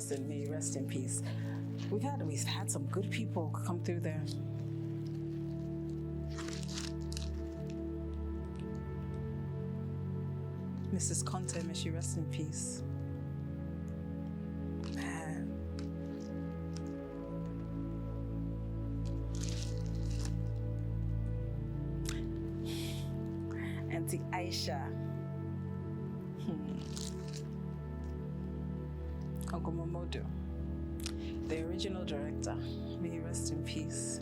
Austin, may you rest in peace. We've had some good people come through there. Mrs. Conte, may she rest in peace. Man. Auntie Aisha. Uncle Momodu, the original director, may he rest in peace.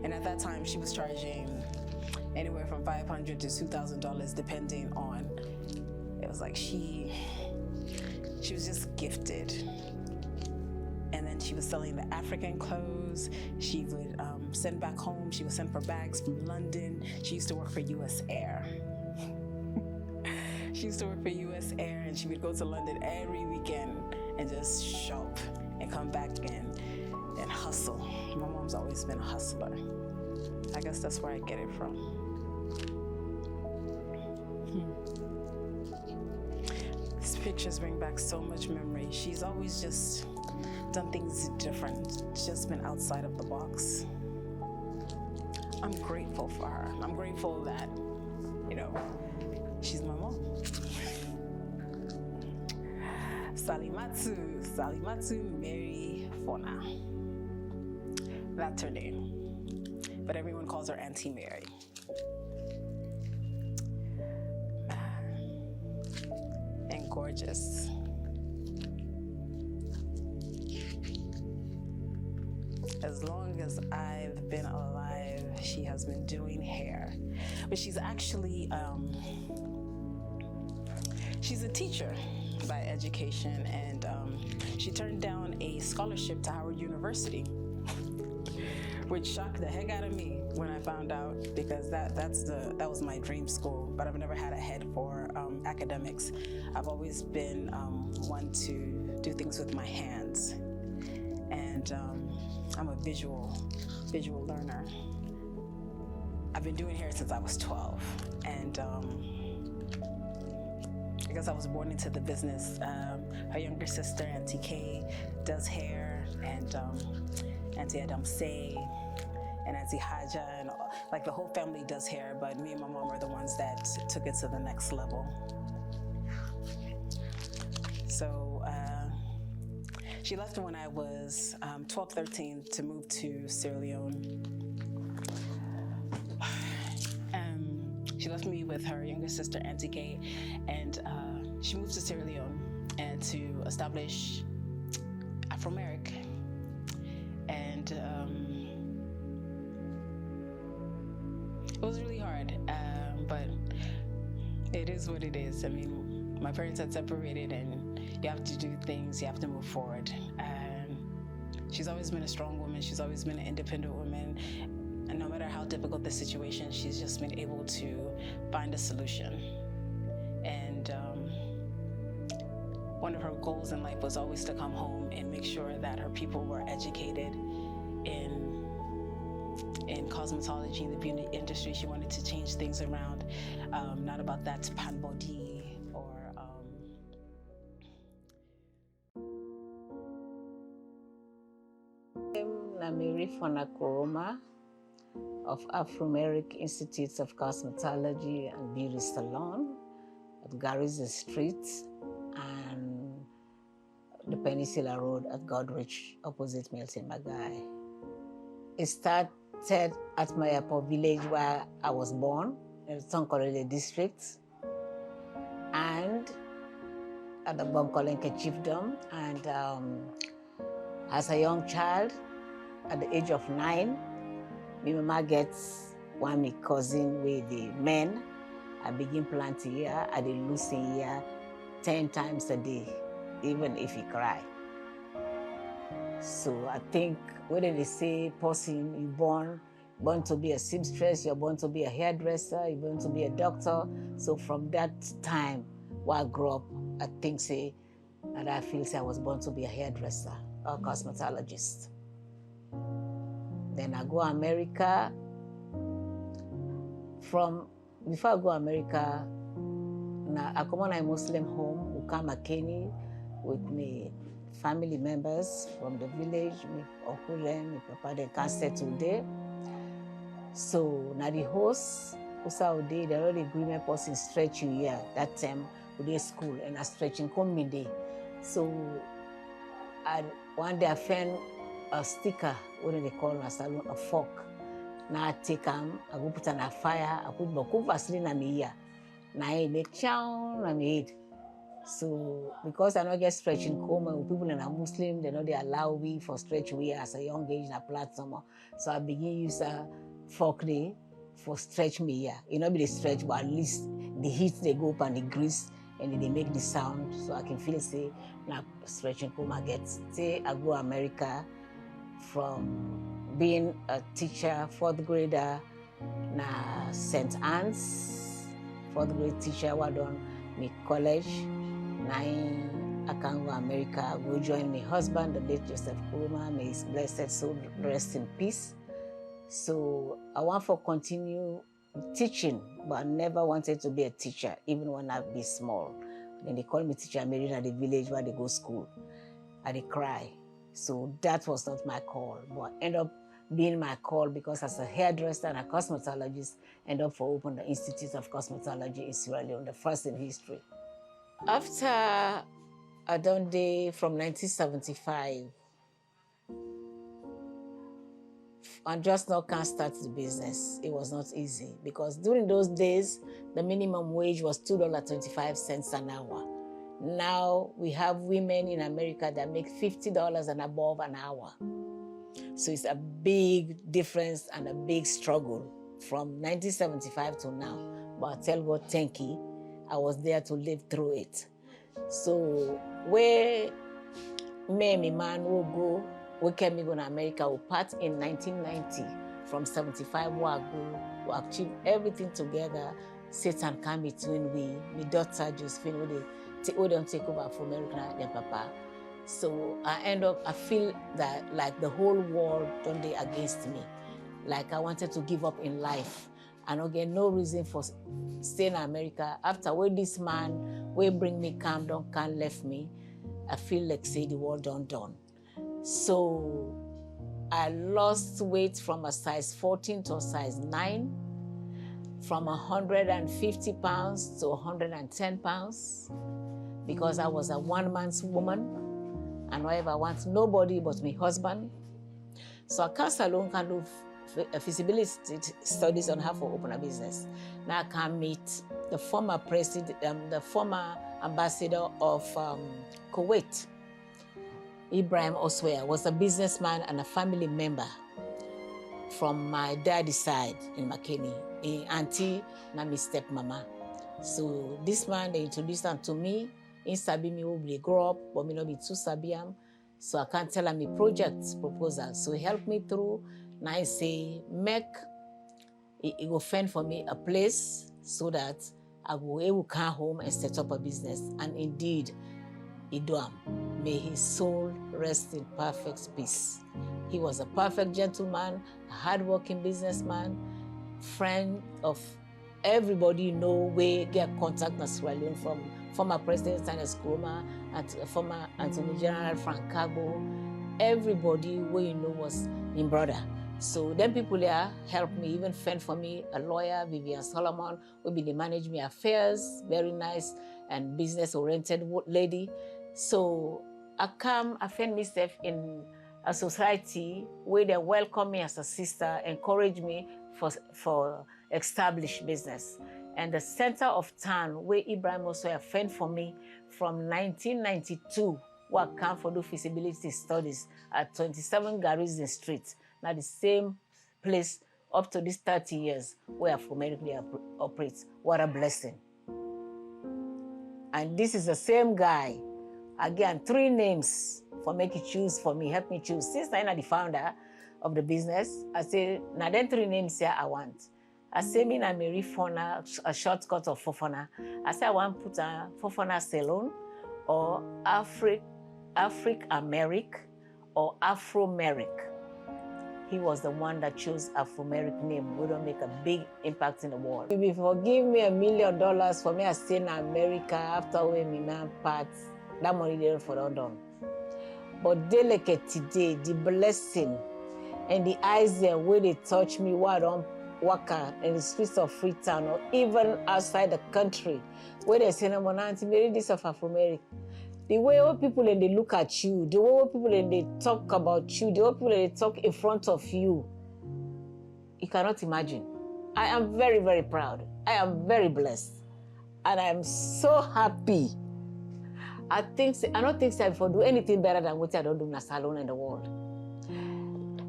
And at that time, she was charging anywhere from $500 to $2,000, depending on. It was like she was just gifted. And then she was selling the African clothes. She would send back home. She would send for bags from London. She used to work for US Air. She used to work for US Air, and she would go to London every weekend and just shop and come back and hustle. My mom's always been a hustler. I guess that's where I get it from. These pictures bring back so much memory. She's always just done things different. She's just been outside of the box. I'm grateful for her. I'm grateful that, she's my mom. Salimatu Mary Fofanh. That's her name. But everyone calls her Auntie Mary. And gorgeous. As long as I've been alive, she has been doing hair. But she's actually, she's a teacher by education, and she turned down a scholarship to Howard University, which shocked the heck out of me when I found out, because that was my dream school. But I've never had a head for academics. I've always been one to do things with my hands, and I'm a visual learner. I've been doing hair since I was 12, and I guess I was born into the business. Her younger sister, Auntie Kay, does hair, and Auntie Adamse, and Auntie Haja, and like the whole family does hair, but me and my mom are the ones that took it to the next level. So she left when I was 12, 13 to move to Sierra Leone. She left me with her younger sister, Auntie Kay, and she moved to Sierra Leone and to establish Afromeric. And it was really hard, but it is what it is. I mean, my parents had separated, and you have to do things, you have to move forward. She's always been a strong woman, she's always been an independent woman, and no matter how difficult the situation, she's just been able to find a solution. And one of her goals in life was always to come home and make sure that her people were educated in cosmetology, in the beauty industry. She wanted to change things around, not about that pan body or Madam Mary Fofanh of Afromeric Institute of Cosmetology and Beauty Salon at Garrison Street and the Peninsula Road at Godrich, opposite Milton Magai. It started at Mayapo village where I was born, in Tonkorele district, and at the Bonkolenke chiefdom. And as a young child, at the age of 9, my mama gets one my cousin with the men. I begin planting here, I did losing here 10 times a day, even if he cry. So I think whether they say person you born to be a seamstress, you're born to be a hairdresser, you're born to be a doctor. So from that time while I grew up, I think and I feel I was born to be a hairdresser or cosmetologist. Then I go America. Before I go America, I come on a Muslim home, who come a Kenny with me family members from the village, my uncle and my papa, they can't settle there. So now the host, they already agreement person stretch you here. That time we did school and I stretching come midday. So one day I found a sticker, what do they call in a salon, a fork. Now I take them, I go put on a fire, I put Boku Vaseline on me here. Now I make chow on my head. So because I don't get stretching comb, and people in a Muslim, they know they allow me for stretch we as a young age in a platform. So I begin use a fork day for stretch me here. It not be the stretch, but at least the heat they go up and the grease and then they make the sound so I can feel say now stretching comb I get. Say I go America from being a teacher, 4th grader, na St. Anne's, 4th grade teacher, I done my college. Now I can go America, I go join my husband, the late Joe Koroma, may his blessed soul rest in peace. So I want to continue teaching, but I never wanted to be a teacher, even when I be small. Then they call me teacher, I'm married at the village where they go school. I they cry. So that was not my call, but end up being my call because as a hairdresser and a cosmetologist, end up for open the Institute of Cosmetology in Sierra Leone, the first in history. After I done day from 1975, I just now can't start the business. It was not easy because during those days, the minimum wage was $2.25 an hour. Now we have women in America that make $50 and above an hour. So it's a big difference and a big struggle from 1975 to now. But I tell God, thank you. I was there to live through it. So where me and my man will go, we came to America, we part in 1990. From 75, we go, we achieve everything together. Satan came between we, my daughter Josephine, we don't take over Afromeric and Papa. So I feel that like the whole world don't they against me. Like I wanted to give up in life. And again, no reason for staying in America. After when this man will bring me calm down, can't left me, I feel like say the world done. So I lost weight from a size 14 to a size 9, from 150 pounds to 110 pounds, because I was a one-man's woman. And whenever I want nobody but my husband. So I can't alone can do feasibility studies on how to open a business. Now I can meet the former president, the former ambassador of Kuwait, Ibrahim Oswea, was a businessman and a family member from my daddy's side in McKinney, auntie, and my stepmama. So this man, they introduced him to me. In Sabi me will grow up, but me not be too Sabiam. So I can't tell him my project proposal. So he helped me through. Now I say, he go find for me a place so that I go able to come home and set up a business. And indeed, he do. May his soul rest in perfect peace. He was a perfect gentleman, a hardworking businessman, friend of everybody you know, we get contact with Sierra Leone, from former President Joe Koroma and former Attorney General Frank Cabo. Everybody we you know was in brother. So then people there helped me, even fend for me, a lawyer, Vivian Solomon, who be the manage me affairs, very nice and business-oriented lady. So I find myself in a society where they welcome me as a sister, encourage me for established business. And the center of town where Ibrahim also fend for me from 1992, where I come for do feasibility studies at 27 Garrison Street. Now the same place up to this 30 years where Afromeric operates. What a blessing. And this is the same guy. Again, 3 names for make you choose for me, help me choose. Since I'm the founder of the business, I say, now then 3 names here I want. I say, me na Mary Fofanh, a shortcut of Fofanh. I say, I want to put a Fofanh Salon or Afromeric or Afromeric. he was the one that chose Afromeric name. We don't make a big impact in the world. If you forgive me $1 million for me, I stay in America after when my man parts, that money didn't for London. But delicate today, the blessing and the eyes there where they touch me while I don't work in the streets of Freetown or even outside the country, where they say, no, Auntie Mary, this of Afromeric. The way all people and they look at you, the way all people and they talk about you, the way people and they talk in front of you, you cannot imagine. I am very, very proud. I am very blessed. And I am so happy. I don't think I will do anything better than what I don't do in a salon in the world.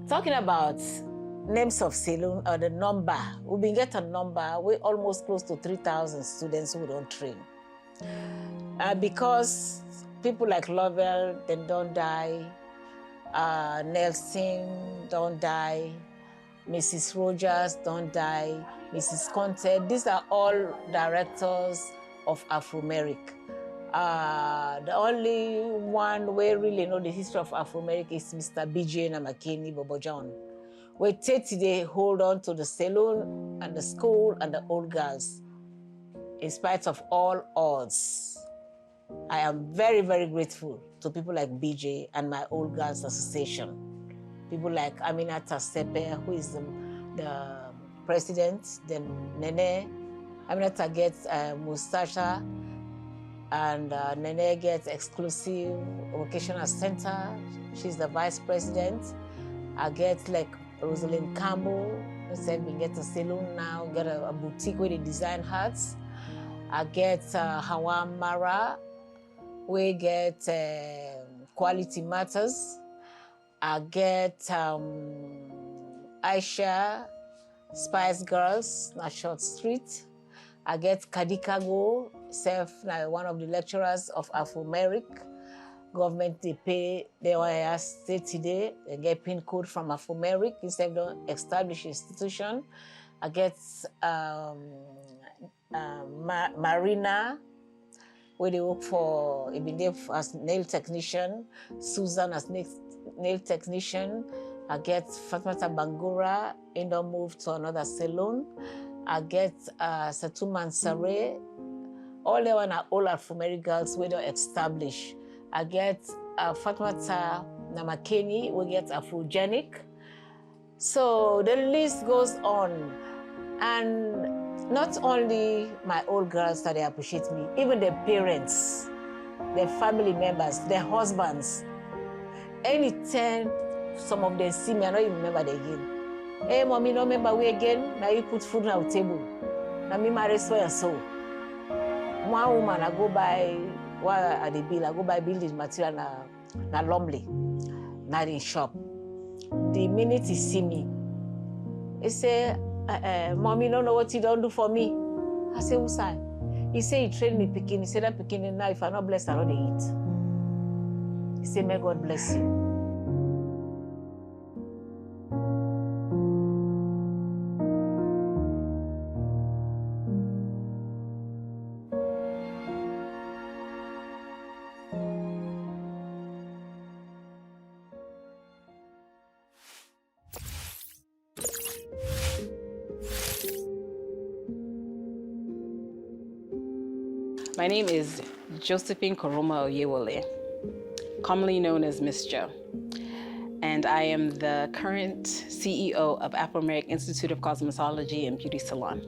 Talking about names of salon or the number, we've been getting a number, we're almost close to 3,000 students who don't train. Because people like Lovell, they don't die, Nelson don't die, Mrs. Rogers don't die, Mrs. Conte, these are all directors of Afromeric. The only one we really know the history of Afromeric is Mr. BJ Namakini Bobo John. We take today hold on to the salon and the school and the old girls in spite of all odds. I am very, very grateful to people like BJ and my Old Girls Association. People like Aminata Sepe, who is the president, then Nene. Aminata gets Mustasha, and Nene gets exclusive vocational center. She's the vice president. I get like Rosalind Campbell, who said we get a salon now, get a boutique where they design hats. I get Hawa Mara, we get Quality Matters. I get Aisha, Spice Girls, na Short Street. I get Kadikago, one of the lecturers of Afromeric. Government, they pay their state today. They get PIN code from Afromeric instead of establish institution. I get Marina, where they work for, I've been there as nail technician, Susan as nail technician. I get Fatmata Bangura, and then move to another salon. I get Satuman Sare. All they want are all Afromeric girls where they establish. I get Fatmata Namakeni, we get Afrogenic. So the list goes on. And not only my old girls that they appreciate me, even their parents, their family members, their husbands. Anytime some of them see me, I don't even remember them again. Hey, mommy, no remember we again? Now you put food on our table. Now me marry so and so. One woman, I go buy, what are the bill? I go buy building material na Lumley, not in shop. The minute he see me, he say, mommy, don't know what you don't do for me. I say, who's I? He say, he trained me picking. He said, that picking now, if I'm not blessed, I don't eat. He say, may God bless you. My name is Josephine Koroma Oyewole, commonly known as Miss Jo, and I am the current CEO of Afromeric Institute of Cosmetology and Beauty Salon.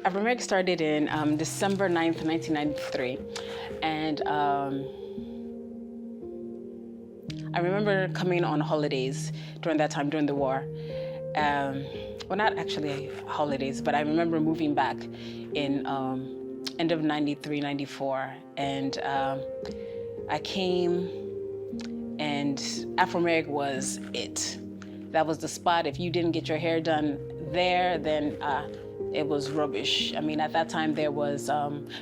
Afromeric started in December 9th, 1993, and I remember coming on holidays during that time, during the war. Well, not actually holidays, but I remember moving back in end of 93, 94. And I came, and Afromeric was it. That was the spot. If you didn't get your hair done there, then it was rubbish. I mean, at that time, there was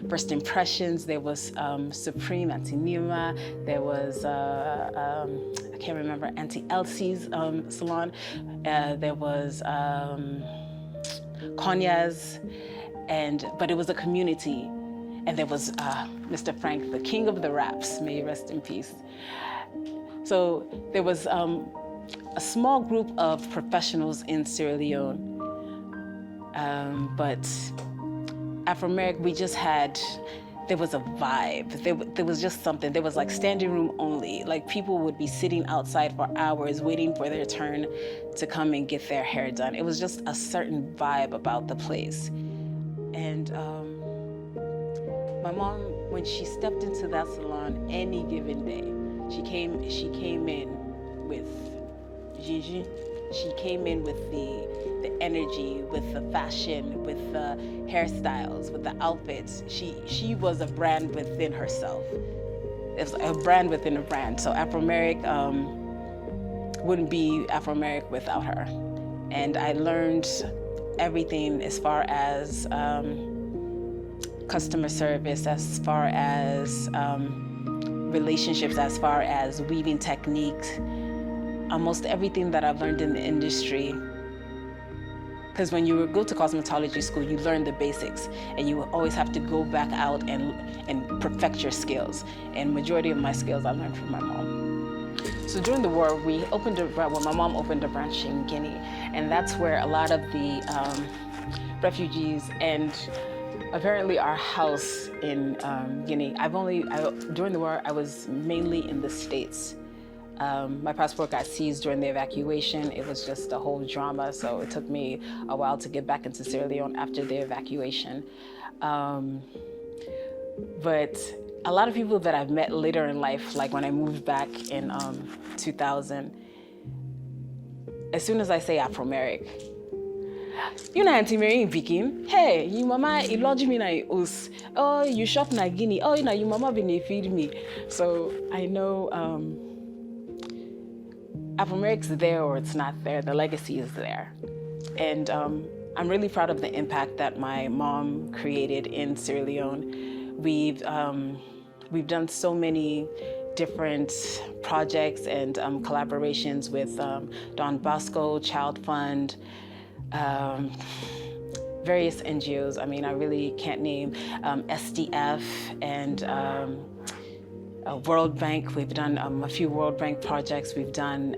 First Impressions, there was Supreme, Auntie Nima, there was, I can't remember, Auntie Elsie's salon, there was Konya's, but it was a community. And there was Mr. Frank, the king of the raps, may he rest in peace. So there was a small group of professionals in Sierra Leone, but Afromeric, we just had, there was a vibe. There was just something. There was like standing room only. Like people would be sitting outside for hours waiting for their turn to come and get their hair done. It was just a certain vibe about the place. And my mom, when she stepped into that salon any given day, she came in with Gigi. She came in with the energy, with the fashion, with the hairstyles, with the outfits. She was a brand within herself. It was a brand within a brand. So Afromeric wouldn't be Afromeric without her. And I learned everything as far as customer service, as far as relationships, as far as weaving techniques, almost everything that I've learned in the industry. Because when you go to cosmetology school, you learn the basics, and you always have to go back out and perfect your skills. And majority of my skills I learned from my mom. So during the war, my mom opened a branch in Guinea, and that's where a lot of the refugees, and apparently our house in Guinea, during the war, I was mainly in the States. My passport got seized during the evacuation. It was just a whole drama, so it took me a while to get back into Sierra Leone after the evacuation. But a lot of people that I've met later in life, like when I moved back in 2000, as soon as I say Afromeric, you know, Auntie Mary in Peking, hey, you mama, you lodge me na us. Oh, you shop na Guinea. Oh, you know, you mama been feed me. So I know Afromeric's there or it's not there. The legacy is there. And I'm really proud of the impact that my mom created in Sierra Leone. We've done so many different projects and collaborations with Don Bosco, Child Fund, various NGOs. I mean, I really can't name SDF and World Bank. We've done a few World Bank projects. We've done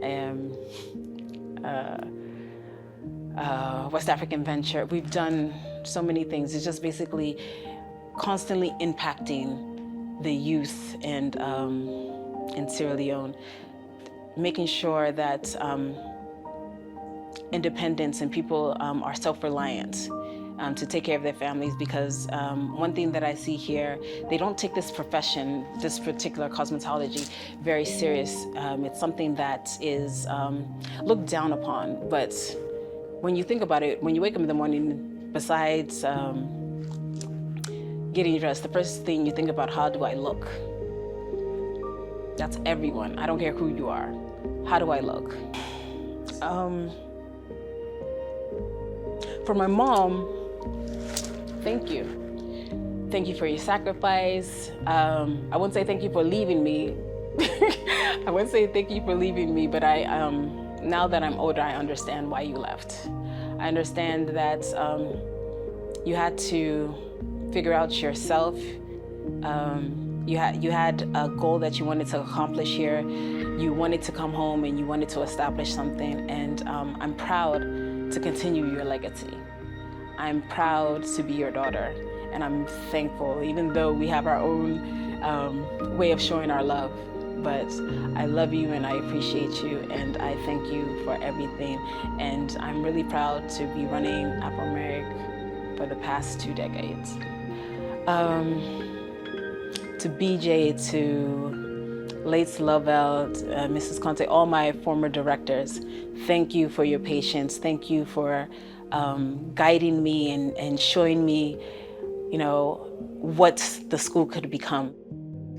West African Venture. We've done so many things. It's just basically constantly impacting the youth and in Sierra Leone, making sure that independence and people are self-reliant to take care of their families, because one thing that I see here, they don't take this profession, this particular cosmetology, very serious. It's something that is looked down upon. But when you think about it, when you wake up in the morning, besides getting dressed, the first thing you think about, how do I look? That's everyone. I don't care who you are. How do I look? For my mom, thank you. Thank you for your sacrifice. I wouldn't say thank you for leaving me. I wouldn't say thank you for leaving me, but now that I'm older, I understand why you left. I understand that you had to figure out yourself. You had a goal that you wanted to accomplish here. You wanted to come home and you wanted to establish something, and I'm proud to continue your legacy. I'm proud to be your daughter, and I'm thankful, even though we have our own way of showing our love. But I love you and I appreciate you, and I thank you for everything. And I'm really proud to be running Afromeric for the past 2 decades. To BJ, to Lates Lovell, Mrs. Conte, all my former directors, thank you for your patience. Thank you for guiding me and showing me, you know, what the school could become.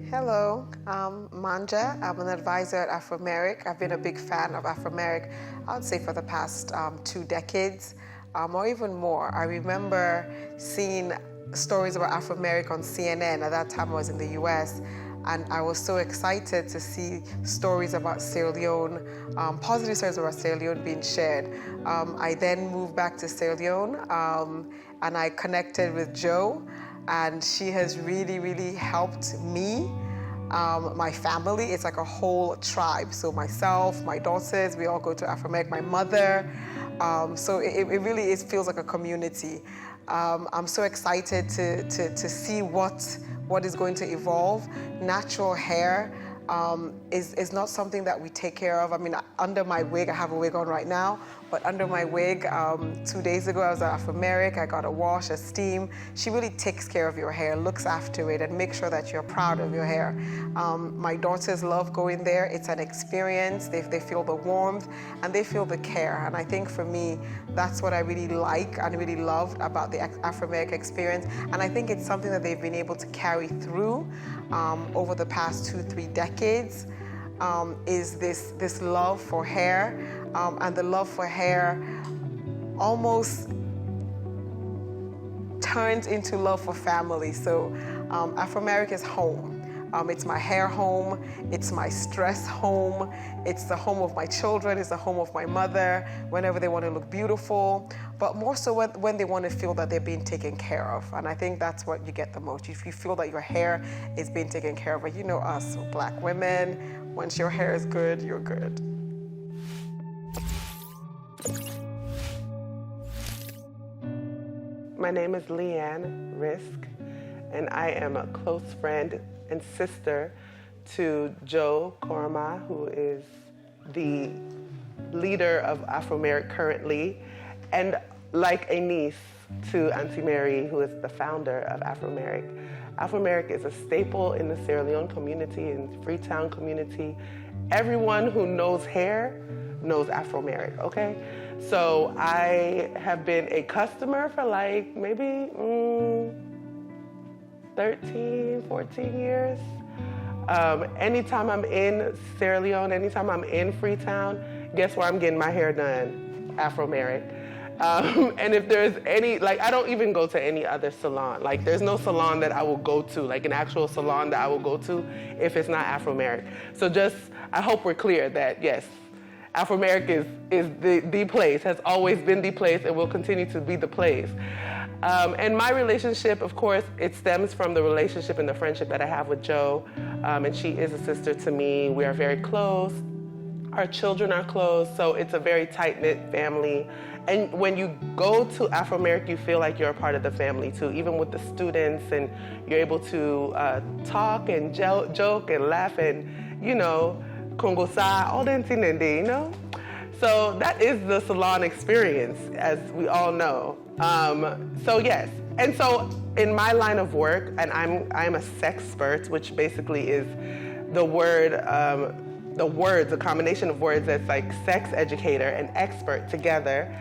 Hello, I'm Manja. I'm an advisor at Afromeric. I've been a big fan of Afromeric, I would say for the past 2 decades, or even more. I remember seeing stories about Afromeric on CNN. At that time I was in the US, and I was so excited to see stories about Sierra Leone, positive stories about Sierra Leone being shared. I then moved back to Sierra Leone, and I connected with Joe, and she has really, really helped me, my family. It's like a whole tribe. So myself, my daughters, we all go to Afromeric, my mother. So it really feels like a community. I'm so excited to see what is going to evolve. Natural hair is not something that we take care of. I mean, under my wig, I have a wig on right now, but under my wig, 2 days ago, I was at Afromeric. I got a wash, a steam. She really takes care of your hair, looks after it, and makes sure that you're proud of your hair. My daughters love going there. It's an experience. They feel the warmth, and they feel the care. And I think for me, that's what I really like and really loved about the Afromeric experience. And I think it's something that they've been able to carry through over the past 2-3 decades. Is this love for hair, and the love for hair almost turns into love for family. So Afromeric is home. It's my hair home, it's my stress home, it's the home of my children, it's the home of my mother whenever they want to look beautiful, but more so when they want to feel that they're being taken care of. And I think that's what you get the most. If you feel that your hair is being taken care of, but you know us, Black women, once your hair is good, you're good. My name is Leanne Risk, and I am a close friend and sister to Joe Koroma, who is the leader of Afromeric currently, and like a niece to Auntie Mary, who is the founder of Afromeric. Afromeric is a staple in the Sierra Leone community, in the Freetown community. Everyone who knows hair knows Afromeric, okay? So I have been a customer for like maybe 13, 14 years. Anytime I'm in Sierra Leone, anytime I'm in Freetown, guess where I'm getting my hair done? Afromeric. And if there's any, like, I don't even go to any other salon. Like, there's no salon that I will go to, like an actual salon that I will go to if it's not Afromeric. So just, I hope we're clear that, yes, Afromeric is the place, has always been the place, and will continue to be the place. And my relationship, of course, it stems from the relationship and the friendship that I have with Joe. And she is a sister to me. We are very close. Our children are close, so it's a very tight-knit family. And when you go to Afromeric, you feel like you're a part of the family too, even with the students, and you're able to talk and joke and laugh and, you know, kongosa, all that, you know? So that is the salon experience, as we all know. So yes, and so in my line of work, and I'm a sexpert, which basically is the word, a combination of words that's like sex educator and expert together.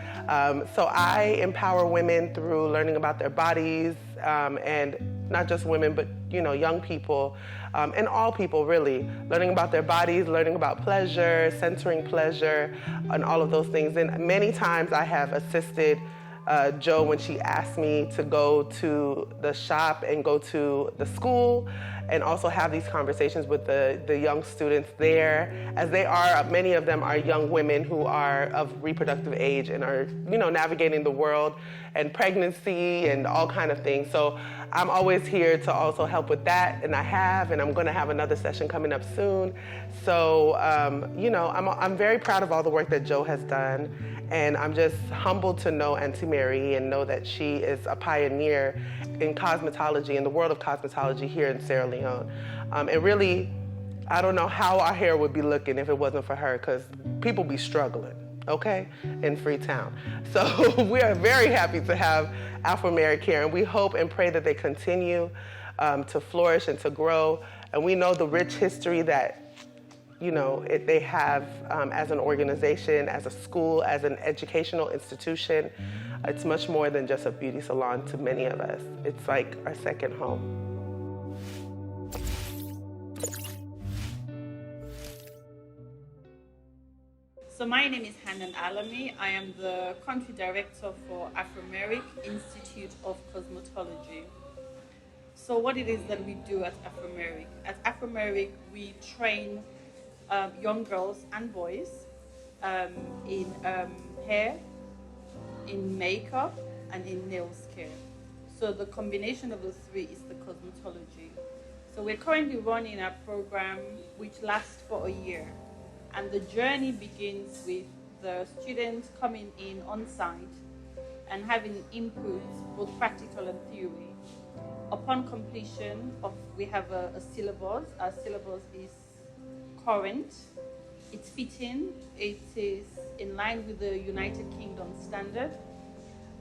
So I empower women through learning about their bodies, and not just women, but you know, young people, and all people really, learning about their bodies, learning about pleasure, centering pleasure, and all of those things. And many times I have assisted Joe when she asked me to go to the shop and go to the school and also have these conversations with the young students there, as they are, many of them are young women who are of reproductive age and are, you know, navigating the world and pregnancy and all kind of things. So I'm always here to also help with that, and I'm gonna have another session coming up soon. So, you know, I'm very proud of all the work that Joe has done, and I'm just humbled to know Auntie Mary and know that she is a pioneer in cosmetology, in the world of cosmetology here in Sierra Leone. And really, I don't know how our hair would be looking if it wasn't for her, because people be struggling, okay, in Freetown. So we are very happy to have Afromeric here, and we hope and pray that they continue to flourish and to grow. And we know the rich history that, you know, they have as an organization, as a school, as an educational institution. It's much more than just a beauty salon to many of us. It's like our second home. So my name is Hanan Alami. I am the country director for Afromeric Institute of Cosmetology. So what it is that we do at Afromeric. At Afromeric, we train young girls and boys in hair, in makeup, and in nails care. So the combination of the three is the cosmetology. So we're currently running a program which lasts for a year. And the journey begins with the students coming in on site and having inputs, both practical and theory. Upon completion we have a syllabus. Our syllabus is current, it's fitting, it is in line with the United Kingdom standard.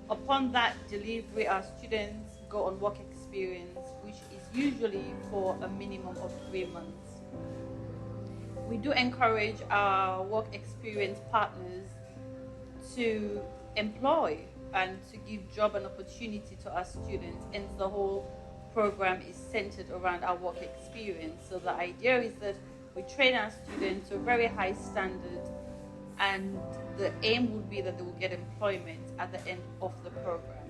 Upon that delivery, our students go on work experience, which is usually for a minimum of 3 months. We do encourage our work experience partners to employ and to give job and opportunity to our students, and the whole program is centered around our work experience. So the idea is that we train our students to a very high standard, and the aim would be that they will get employment at the end of the program.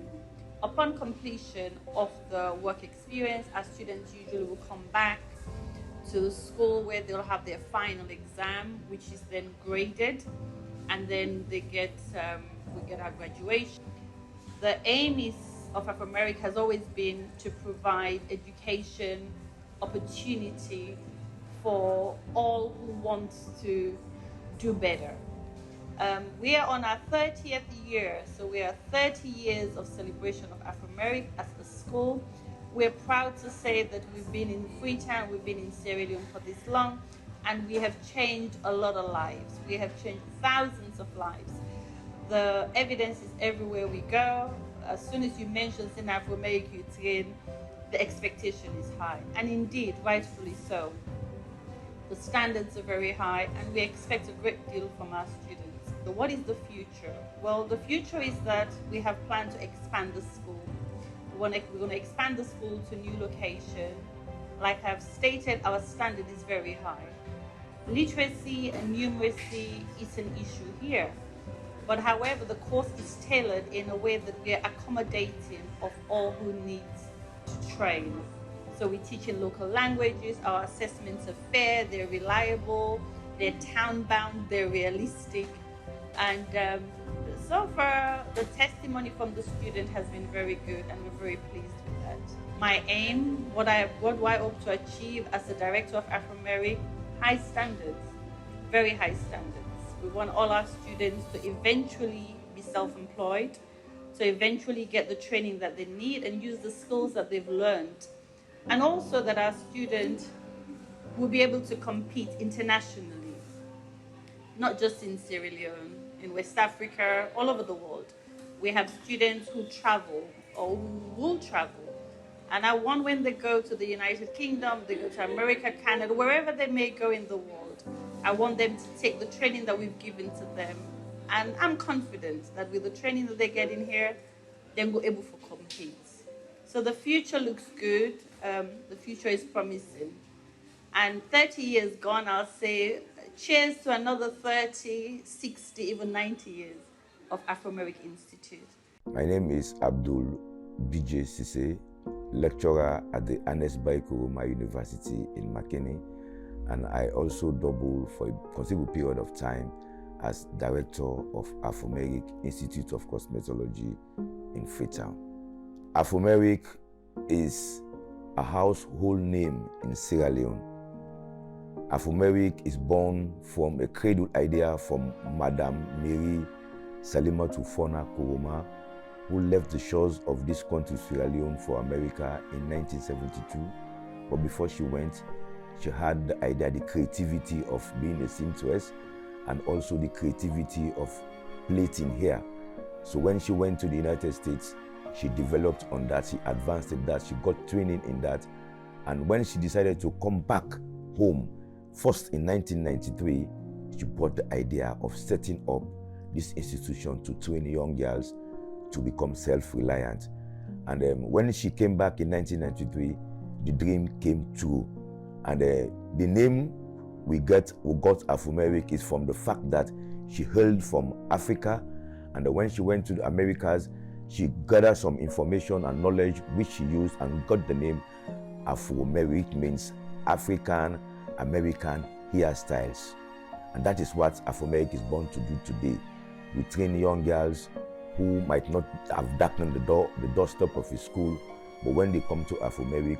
Upon completion of the work experience, our students usually will come back to the school where they'll have their final exam, which is then graded, and then they get we get our graduation. The aim of Afromeric has always been to provide education opportunity for all who want to do better. We are on our 30th year, so we are 30 years of celebration of Afromeric as a school. We're proud to say that we've been in Freetown, we've been in Sierra Leone for this long, and we have changed a lot of lives. We have changed thousands of lives. The evidence is everywhere we go. As soon as you mention Afromeric, you train, the expectation is high, and indeed, rightfully so. The standards are very high, and we expect a great deal from our students. So what is the future? Well, the future is that we have planned to expand the school. We're going to expand the school to new location. Like I've stated, our standard is very high. Literacy and numeracy is an issue here. But however, the course is tailored in a way that we are accommodating of all who need to train. So we teach in local languages, our assessments are fair, they're reliable, they're town-bound, they're realistic. And so far, the testimony from the student has been very good, and we're very pleased with that. My aim, what do I hope to achieve as the director of Afromeric? High standards, very high standards. We want all our students to eventually be self-employed, to eventually get the training that they need and use the skills that they've learned. And also that our students will be able to compete internationally, not just in Sierra Leone, in West Africa, all over the world. We have students who travel or who will travel. And I want when they go to the United Kingdom, they go to America, Canada, wherever they may go in the world, I want them to take the training that we've given to them. And I'm confident that with the training that they get in here, they'll be able to compete. So the future looks good. The future is promising. And 30 years gone, I'll say, cheers to another 30, 60, even 90 years of Afromeric Institute. My name is Abdul B.J. Sise, lecturer at the Joe Koroma University in Makeni, and I also double for a considerable period of time as director of Afromeric Institute of Cosmetology in Freetown. Afromeric is a household name in Sierra Leone. Afromeric is born from a cradle idea from Madam Mary Fofanh Koroma, who left the shores of this country, Sierra Leone, for America in 1972. But before she went, she had the idea, the creativity of being a seamstress, and also the creativity of plaiting hair. So when she went to the United States, she developed on that, she advanced in that, she got training in that. And when she decided to come back home, first in 1993, she brought the idea of setting up this institution to train young girls to become self-reliant. And when she came back in 1993, the dream came true. And the name we got Afromeric is from the fact that she hailed from Africa, and when she went to the Americas, she gathered some information and knowledge which she used and got the name Afromeric, means African American hairstyles. And that is what Afromeric is born to do today. We train young girls who might not have darkened the doorstep of his school, but when they come to Afromeric,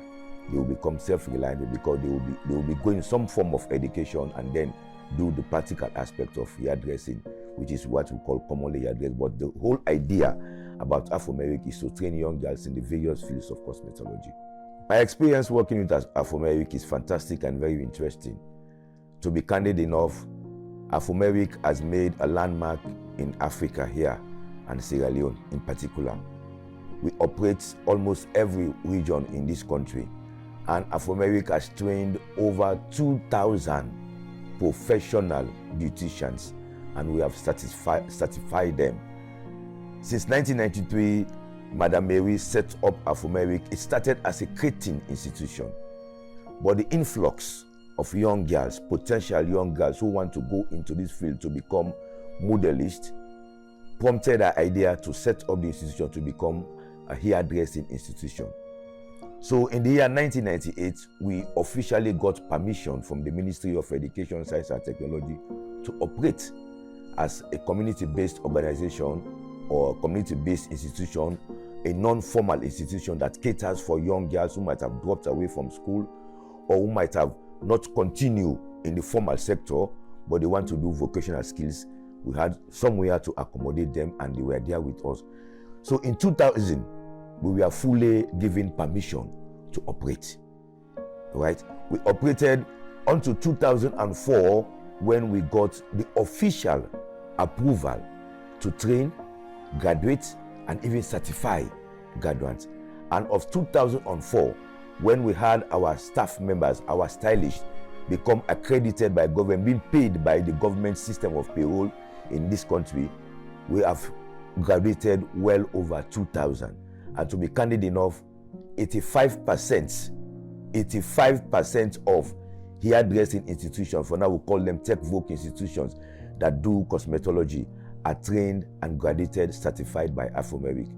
they will become self-reliant because they will be going some form of education and then do the practical aspect of hairdressing, which is what we call commonly hairdressing. But the whole idea about Afromeric is to train young girls in the various fields of cosmetology. My experience working with Afromeric is fantastic and very interesting. To be candid enough, Afromeric has made a landmark in Africa here, and Sierra Leone in particular. We operate almost every region in this country, and Afromeric has trained over 2,000 professional beauticians, and we have certified them. Since 1993, Madam Mary set up Afromeric. It started as a creating institution, but the influx of young girls, potential young girls who want to go into this field to become modelists, prompted our idea to set up the institution to become a hairdressing institution. So in the year 1998, we officially got permission from the Ministry of Education, Science and Technology to operate as a community-based organization or community-based institution, a non-formal institution that caters for young girls who might have dropped away from school or who might have not continued in the formal sector, but they want to do vocational skills. We had somewhere to accommodate them, and they were there with us. So in 2000, we were fully given permission to operate. Right? We operated until 2004 when we got the official approval to train, graduate, and even certify graduates. And of 2004, when we had our staff members, our stylists, become accredited by government, being paid by the government system of payroll in this country, we have graduated well over 2,000. And to be candid enough, 85% of hairdressing institutions, for now we call them tech voc institutions, that do cosmetology are trained and graduated, certified by Afromeric.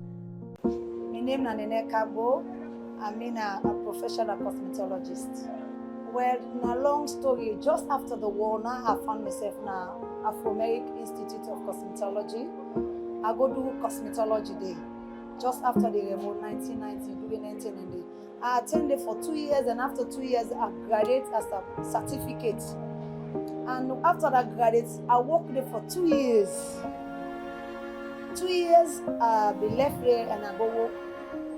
My name is Nene Kabo. I'm a professional cosmetologist. Well, in a long story, just after the war, now I found myself now Afromeric Institute of Cosmetology. I go do cosmetology day. Just after the revolt, 1990, during 1990. I attended for 2 years, and after 2 years, I graduated as a certificate. And after that graduate, I worked there for 2 years. 2 years, I be left there and I go work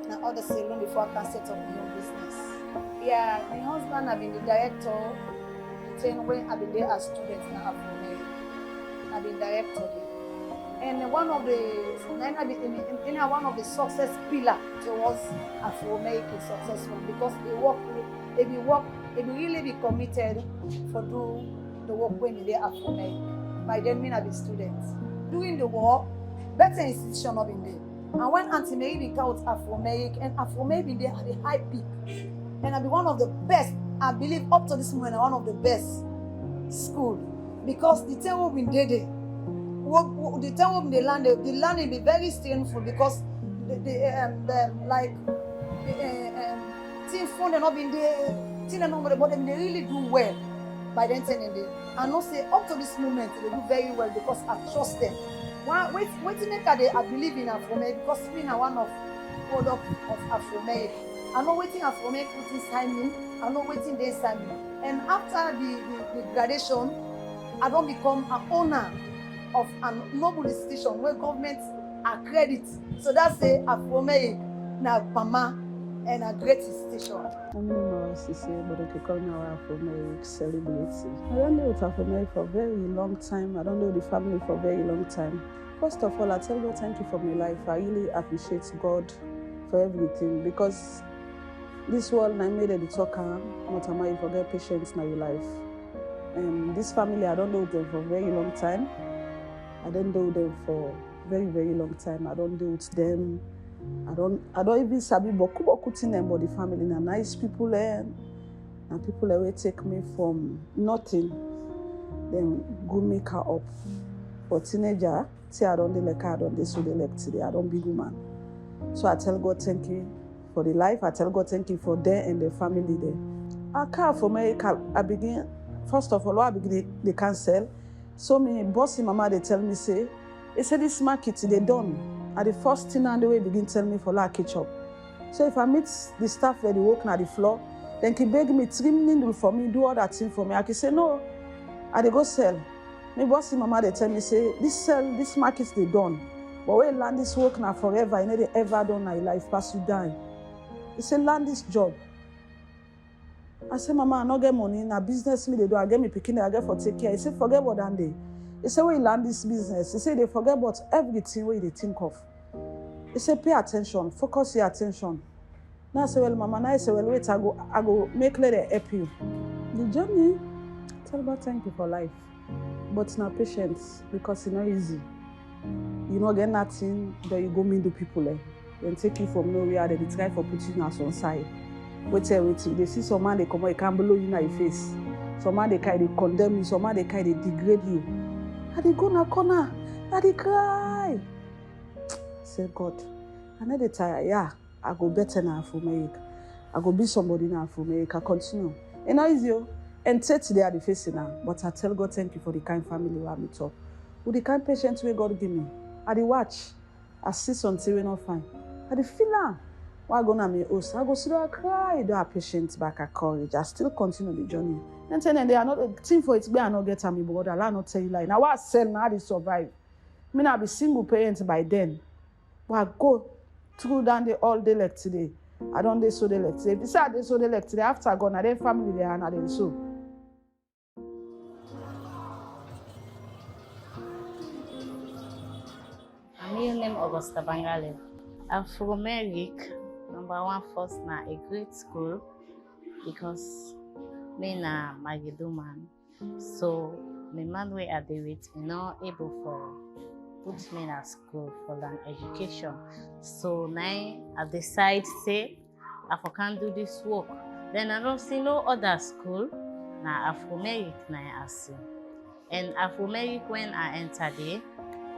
in other salon before I can set up my own business. Yeah, my husband have been the director when I've been there as student now Afromeric. I've been director there. And one of the success pillar towards Afromeric is successful because they really be committed for do the work when they Afromeric. By then, I be students. During the war, better institution of in there. And when Auntie Mary became Afromeric, and Afromeric in there at a high peak. And I be one of the best, I believe up to this moment, one of the best school. Because the time we've been there, the time we've been the land will be very stressful because team phone not been there, team and but they really do well by then and there. And not say up to this moment they do very well because I trust them. Wait to make I believe in Afromeric because being one of product of Afromeric. I know waiting Afromeric put inside me, I know waiting they inside me. And after the graduation, I don't become an owner of a noble institution where government accredit. So that's a Afromeric now Pama and a great institution. I'm not Sierra but they call me our Afromeric celebrity. I don't know Afromeric for a very long time. I don't know the family for a very long time. First of all, I tell God thank you for my life. I really appreciate God for everything because this world I made the talker, not am I forget patience in your life. This family I don't know them for a very long time. I don't know them for very, very long time. I don't deal with them. I don't even sabi boku thing them, but the family are nice people and people that will take me from nothing, then go make her up. For teenager, say I don't like her, I don't so they like today. I don't be woman. So I tell God thank you for the life. I tell God thank you for them and their family there. I care for me. I begin first of all. I begin they cancel. So me bossy mama they tell me say, they say this market they done. At the first thing and the way begin tell me for like ketchup. So if I meet the staff where they work on the floor, then he beg me, trim needle for me, do all that thing for me. I can say no, I they go sell. My bossy mama they tell me say this market they done. But when land this work now forever, you know they ever done in life pass you die. They say land this job. I say mama, I not get money, na business me they do, I get me picking, I get for take care. He say forget about that day. He say when you land this business, he say they forget about everything where they think of. He say pay attention, focus your attention. Now I say well mama, now I say well wait, I go make later help you. The journey, tell about thank you for life. But now patience, because it's not easy. You not get nothing, then you go meet the people then take you from nowhere, then they try for put you on some side. Wait. They see some man they come out, they can't blow you in your face. Some man they kind of condemn you, some man they kind of degrade you. And they go in a corner, and they cry. Say God, I know they tired. Yeah, I go better now for Afromeric. I go be somebody now for Afromeric. I continue. It's not easy. And today are the facing now. But I tell God thank you for the kind family we have meet up. With the kind patience way God give me. I dey watch. I see something we not fine. I dey feel am. Why go na me host? I go sit down cry. Do have patience back at courage. I still continue the journey. And then they are not a thing for it. Be I not get me, but Allah not tell you like now. What I sell now they survive. Me not be single parent by then. But I go through down the all day like today. I don't dey so day like today. If this I dey so day like today after I go na then family they are na then so. My real name Augusta Bangale. Afromeric, number one first na a great school because me na Magedo man. So the man where I dey with me not able for put me in a school for an education. So now I decide say I can't do this work. Then I don't see no other school. Na Afromeric na I see. And Afromeric when I enter there,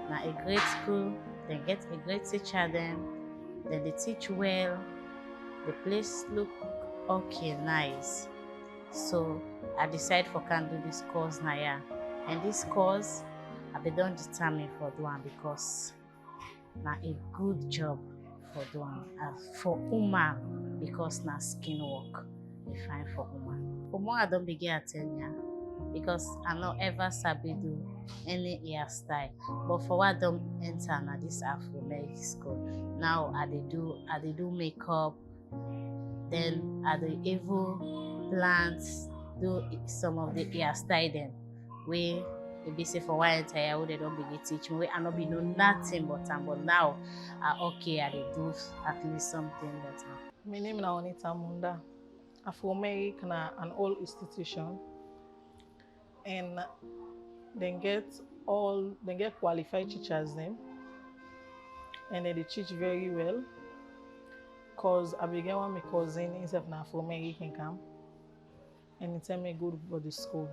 na a great school, they get a great teacher then they teach well, the place look okay, nice. So I decide for can do this course now, yeah. And this course I be done determined for doing because na a good job for doing for woman because na skin work we find for woman. For more I don't begin at 10 years because I not ever sabi do any hairstyle. But for what I don't enter na this Afromeric school. Now I do makeup, then I do even plants, do some of the hairstyle then. We be say for one entire way they don't begin teach me. I not be know nothing but now okay I do at least something but My name is Onita Munda. Afromeric na an old institution and they get qualified teachers them and they teach very well because I began with my cousin instead of Afromeric in camp and it tell me good for the school.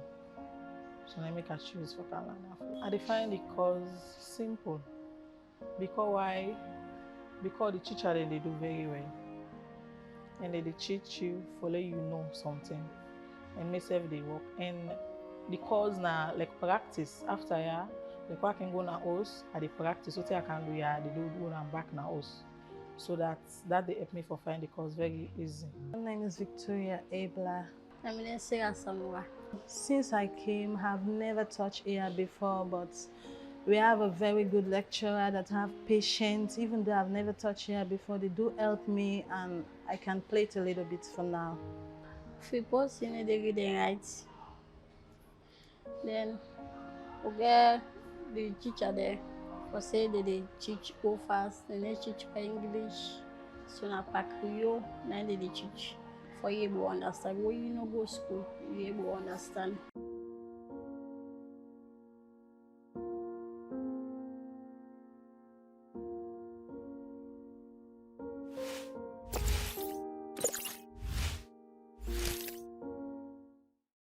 So I make a choose for Canada. I find the course simple. Because why? Because the teacher they do very well. And they teach you for let you know something. And myself they work. And the course now like practice after ya, like I can go na house, I practice what I can do ya, they do and back na house. So that they help me for find the course very easy. My name is Victoria Abla. I'm in Sierra Leone. Since I came, I've never touched hair before, but we have a very good lecturer that have patience. Even though I've never touched hair before, they do help me and I can play it a little bit for now. If we post in the reading right, then we get the teacher there. For say that they teach go fast, then they teach English. So na Pakrio, then they teach. For you able to understand. When you no go school, you able to understand.